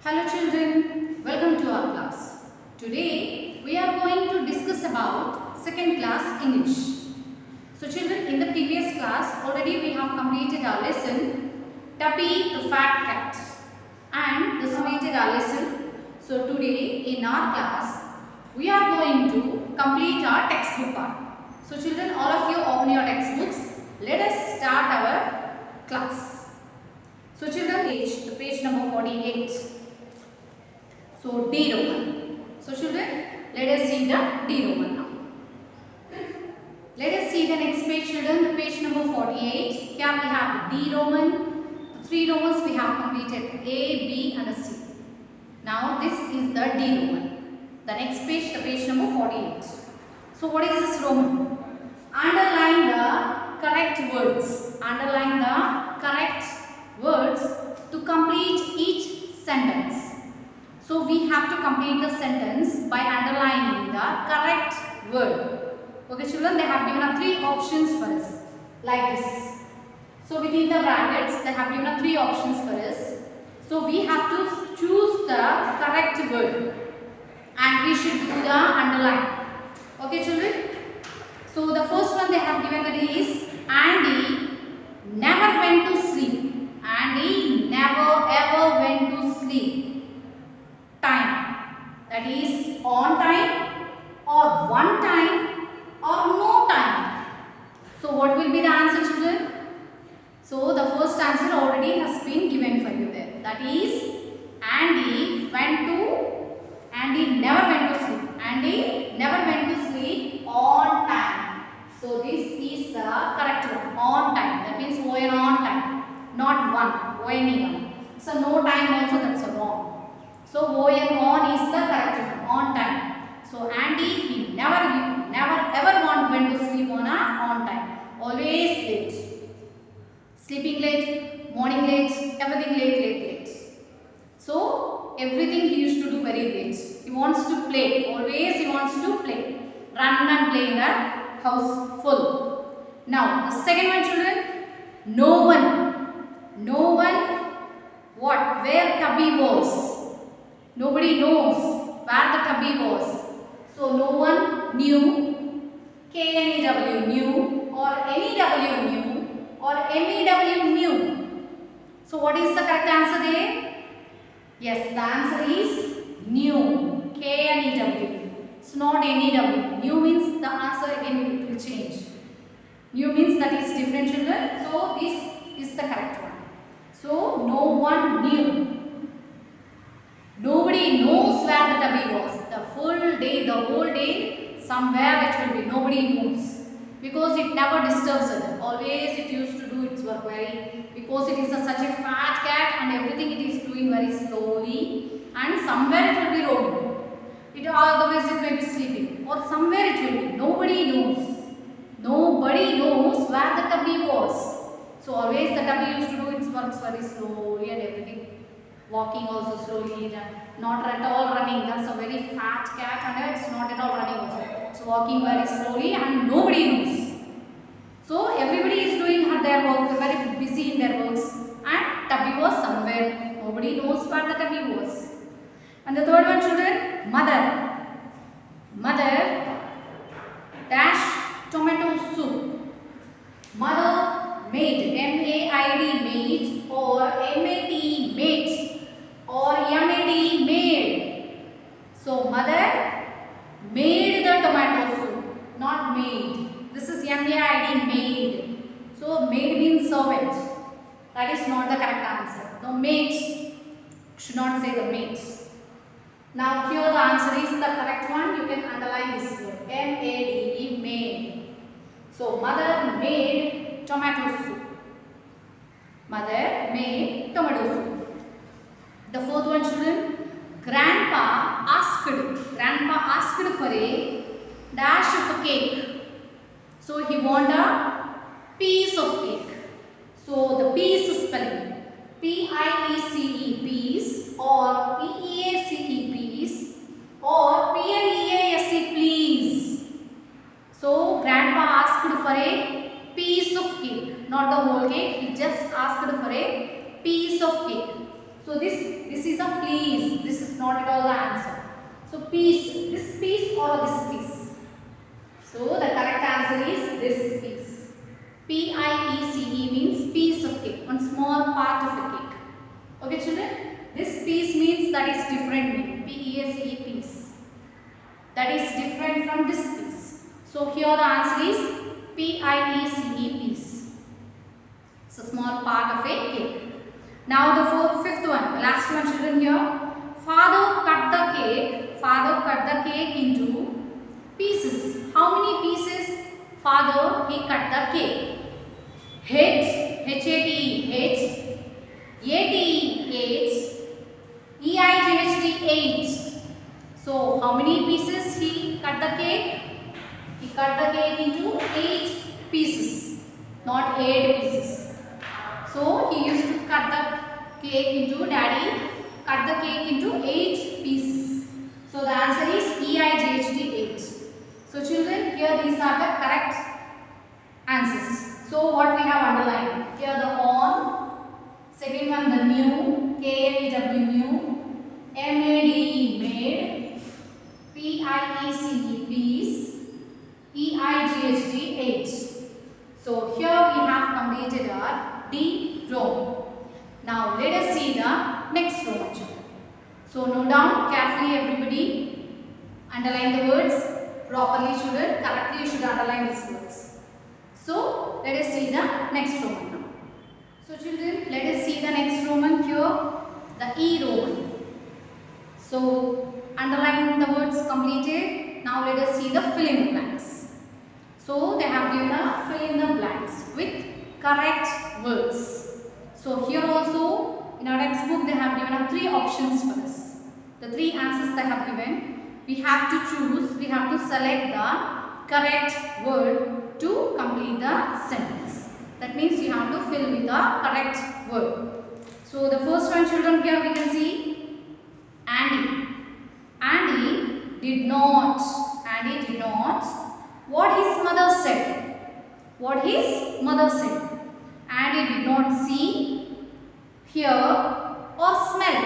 Hello children, welcome to our class. Today we are going to discuss about second class English. So children, in the previous class already we have completed our lesson Tuppy the Fat Cat and this completed our lesson. So today in our class we are going to complete our textbook part. So children, all of you open your textbooks. Let us start our class. So children, page number 48. So D Roman. So children, let us see the D Roman now. Let us see the next page children, the page number 48. Here we have D Roman. The three Romans we have completed A, B and C. Now this is the D Roman. The next page, the page number 48. So what is this Roman? Underline the correct words. Underline the correct words to complete each sentence. So we have to complete the sentence by underlining the correct word. Okay children, they have given us three options for us like this. So within the brackets they have given us three options for us. So we have to choose the correct word and we should do the underline. Okay children. So the first one they have given it is Andy never went to sleep. Andy never ever went to sleep. Time, that is on time or one time or no time. So what will be the answer children? So the first answer already has been given for you there. That is Andy never went to sleep. Andy never went to sleep on time. So this is the correct one, on time. That means ON on time, not one, ON. So no time also, that's a wrong. So ON on is the correct one, on time. So Andy, he never ever went to sleep on time. Always late. Sleeping late, morning late, everything late. So everything he used to do very late. He wants to play. Always he wants to play. Run and play in the house full. Now the second one children. No one what? Where Tubby was. Nobody knows where the Tubby was. So no one knew, K-N-E-W knew, or N-E-W knew, or M-E-W knew. So what is the correct answer there? Yes, the answer is knew, K-N-E-W. It's not N-E-W. Knew means the answer again will change. Knew means that is different children. So this is the correct one. So no one knew. Nobody knows where the Tubby was. The whole day, somewhere it will be. Nobody knows. Because it never disturbs it. Always it used to do its work because it is such a fat cat and everything it is doing very slowly. And somewhere it will be roaming. Otherwise it may be sleeping. Or somewhere it will be. Nobody knows. Nobody knows where the Tubby was. So always the Tubby used to do its work very slowly and everything. Walking also slowly, not at all running. That's a very fat cat and it's not at all running also. It's walking very slowly and nobody knows. So everybody is doing their work, very busy in their works, and Tubby was somewhere. Nobody knows where the Tubby was. And the third one children, mother dash tomato soup. Mother made, M-A-I-D made, or M-A-T made, or M-A-D made. So mother made the tomato soup, not made. This is M-A-I-D made. So maid means servant. That is not the correct answer. No, maid. Should not say the maid. Now here the answer is the correct one. You can underline this word. M-A-D-E made. So mother made tomato soup. Mother made tomato soup. The fourth one children. Grandpa asked for a dash of cake. So he wanted a piece of cake. So the piece spelling P-I-E-C-E piece or P-E-A-C-E piece or P-L-E-A-S-E please. So grandpa asked for a piece of cake, not the whole cake. He just asked for a piece of cake. So this is a please. This is not at all the answer. So piece, this piece or this piece. So the correct answer is this piece. P-I-E-C-E means piece of cake, one small part of a cake. Okay children, this piece means that is different meaning. P-E-A-C-E piece. That is different from this piece. So here the answer is P-I-E-C-E piece. It's a small part of a cake. Now the fifth one, the last one children here. Father cut the cake. Father cut the cake into pieces. How many pieces? Father, he cut the cake. H, H-A-T, H, A-T, H, E-I-G-H-T, H. So how many pieces he cut the cake? He cut the cake into 8 pieces, not 8 pieces. So he used to cut the cake into, daddy cut the cake into 8 pieces. So the answer is E-I-G-H-T, 8. So children, here these are the correct answers. So what we have underlined? Here the on, second one the new, K-N-E-W new, M-A-D-E made, P-I-E-C-E piece, E-I-G-H-T 8. So here we have completed our D Roman. Now let us see the next Roman children. So note down carefully everybody, underline the words properly children, correctly you should underline these words. So let us see the next Roman now. So children, let us see the next Roman here, the E Roman. So underline the words completed. Now let us see the fill in the blanks. So they have given a fill in the blanks with correct words. So here also in our textbook they have given us 3 options for us. The 3 answers they have given, we have to choose, we have to select the correct word to complete the sentence. That means you have to fill with the correct word. So the first one children, here we can see Andy. Andy did not. Andy did not. What his mother said. What his mother said. Andy did not see, hear or smell.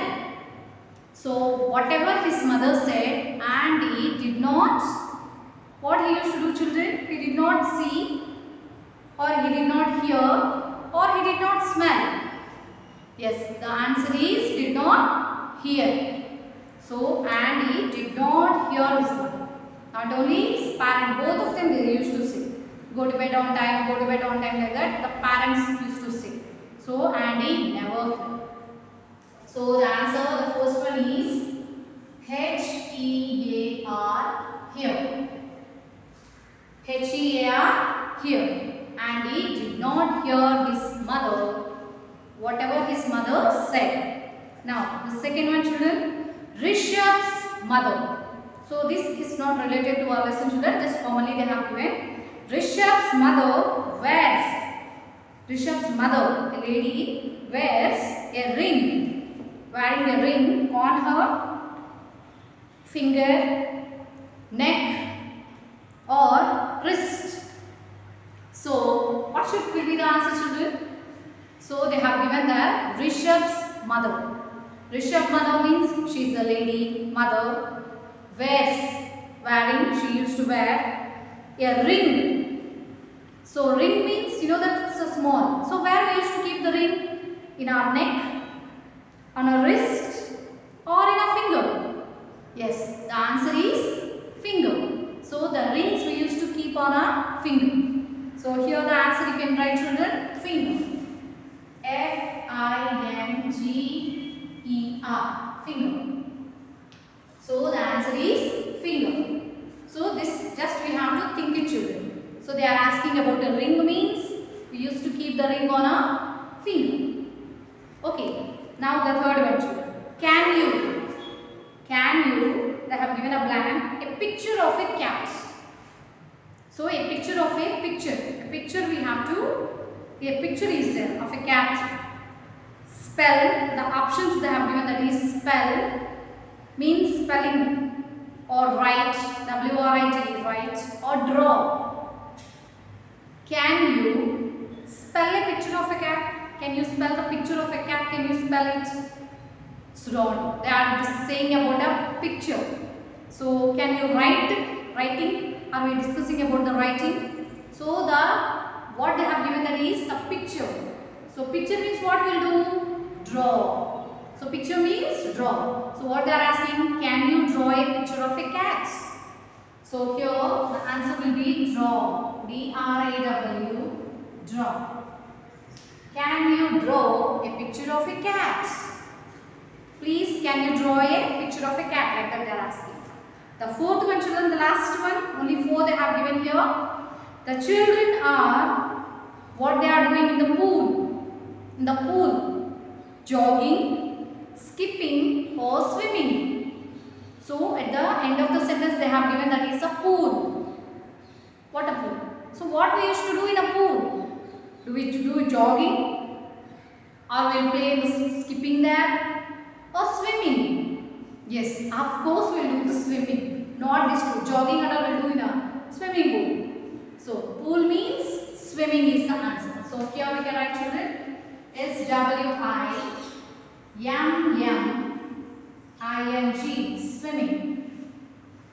So whatever his mother said, Andy did not. What he used to do children? He did not see, or he did not hear, or he did not smell. Yes, the answer is did not hear. So Andy did not hear his mother. Not only his parent, both of them they used to say, go to bed on time, go to bed on time, like that the parents used to say. So Andy never heard. So the answer, the first one is H-E-A-R, hear. H-E-A-R, hear. Andy did not hear his mother, whatever his mother said. Now the second one children, Rishabh's mother. So this is not related to our lesson children, just formally they have given. Rishabh's mother wears. Rishabh's mother, a lady, wears a ring. Wearing a ring on her finger, neck or wrist. So what should be the answer children? So they have given that Rishabh's mother. Rishabh's mother means she is a lady, mother, wears, wearing, she used to wear a ring. So ring means, you know that it's a small. So where we used to keep the ring? In our neck, on our wrist or in our finger? Yes, the answer is finger. So the rings we used to keep on our finger. So here the answer you can write children, finger. F-I-N-G-E-R, finger. So the answer is finger. So this just we have to think it children. So they are asking about a ring means we used to keep the ring on our finger. Okay, now the third one children. Can you, they have given a blank, a picture of a cat. So a picture of a picture we have to, a picture is there of a cat. Spell, the options they have given, that is spell, means spelling or write, W-R-I-T, write or draw. Can you spell a picture of a cat? Can you spell the picture of a cat? Can you spell it? Student. They are saying about a picture. So can you write? Writing? Are we discussing about the writing? So what they have given that is a picture. So picture means what we'll do? Draw. So picture means draw. So what they are asking? Can you draw a picture of a cat? So here the answer will be draw. D-R-A-W. Draw. Can you draw a picture of a cat? Please, can you draw a picture of a cat? Like that they are asking. The fourth one, children, the last one. Only 4 they have given here. The children are what they are doing in the pool. In the pool, jogging, skipping, or swimming. So at the end of the sentence they have given that is a pool. What a pool? So what we used to do in a pool? Do we do jogging? Or we'll play the skipping there? Or swimming? Yes, of course we'll do the swimming. Not this two. Jogging and all we'll do in a swimming pool. So pool means swimming is the answer. So here we can write, children, S-W-I-M-M-I-N-G, swimming.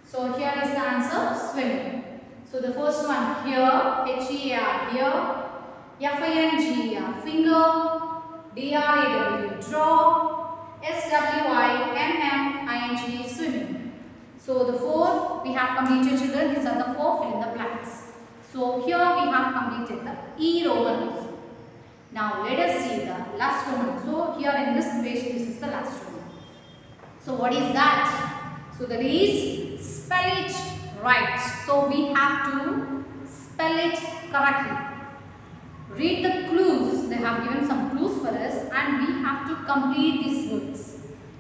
So here is the answer, swimming. So the first one here, H-E-R, here, F-I-N-G-R, finger, D-R-A-W, draw, S-W-I-M-M-I-N-G, swimming. So the 4 we have completed, children. These are the 4 fill in the blanks. So here we have completed the E Roman. Now let us see the last Roman. So here in this page, this is the last Roman. So what is that? So that is spell it right. So we have to spell it correctly. Read the clues. They have given some clues for us and we have to complete these words.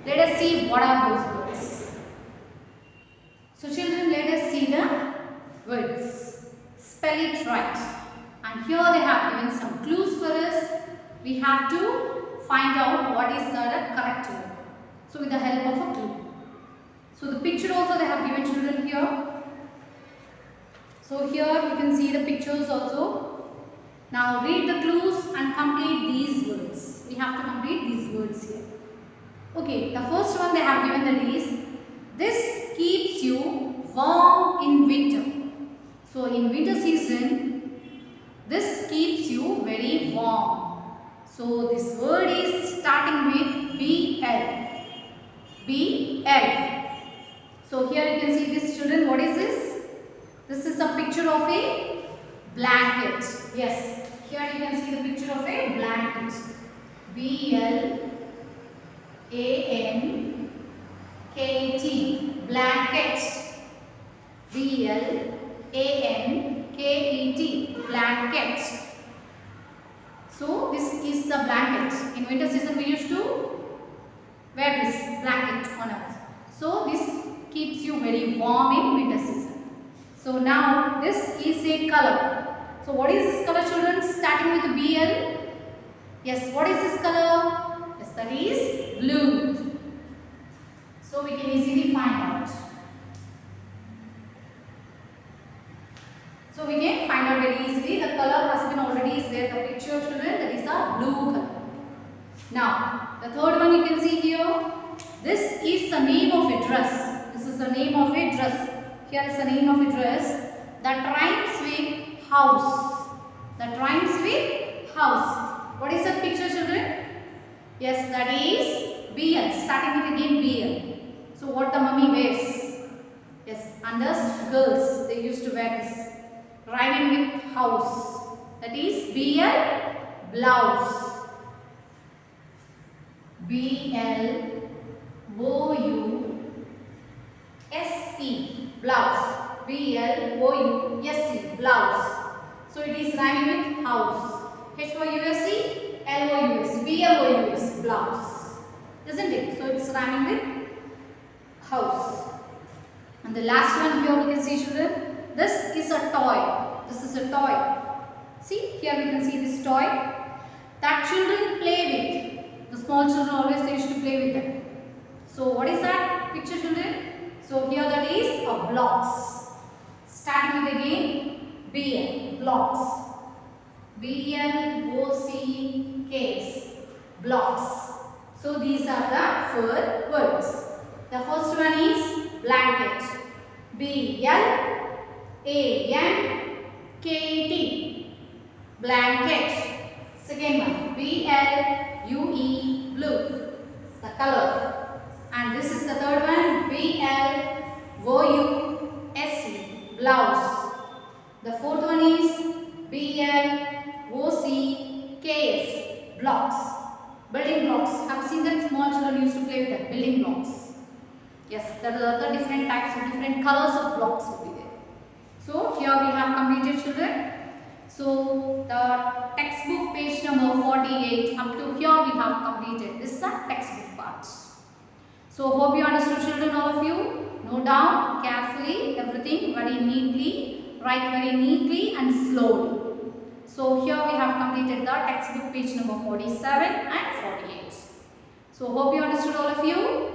Let us see what are those words. So children, let us see the words. Spell it right. And here they have given some clues for us. We have to find out what is the correct word. So with the help of a clue. So the picture also they have given, children, here. So here you can see the pictures also. Now read the clues and complete these words. We have to complete these words here. Okay, the first one they have given that is, this keeps you warm in winter. So in winter season, this keeps you very warm. So this word is starting with BL. BL. So here you can see this, children. What is this? This is a picture of a blanket. Yes. Here you can see the picture of a blanket. B-L-A-N-K-E-T. Blanket. B-L-A-N-K-E-T. Blanket. So this is the blanket. In winter season we used to wear this blanket on us. So this keeps you very warm in winter season. So now this is a color. So what is this color, children? Starting with the BL. Yes, what is this color? Yes, that is blue. So we can easily find out. So we can find out very easily. The color has been already is there. The picture, children, that is a blue color. Now, the third one you can see here. This is the name of a dress. This is the name of a dress. Here is the name of a dress that rhymes with house. That rhymes with house. What is that picture, children? Yes, that is BL. Starting with again BL. So what the mummy wears? Yes, and the girls, they used to wear this. Rhyming with house. That is BL, blouse. B-L-O-U-S-E, blouse. B-L-O-U-S-E, blouse. So it is rhyming with house. H-O-U-S-E, L-O-U-S, B-L-O-U-S, blouse. Isn't it? So it's rhyming with house. And the last one here we can see, children. This is a toy. This is a toy. See, here we can see this toy that children play with. The small children always they used to play with them. So what is that picture, children? So here that is a blocks. Starting with again BL, blocks. B-L-O-C-K, blocks. So these are the 4 words. The first one is blanket. B-L-A-N-K-E-T. Blanket. Second one, B-L-U-E, blue, the color. And this is the third one, B-L-O-U-S-E, blouse. The fourth one is B-L-O-C-K-S, blocks, building blocks. Have you seen that small children used to play with that, building blocks? Yes, there are the different types of different colors of blocks will be there. So here we have completed, children. So the textbook page number 48 up to here we have completed. This is the textbook part. So hope you understood, children, all of you. Note down carefully everything very neatly, write very neatly and slowly. So here we have completed the textbook page number 47 and 48. So hope you understood, all of you.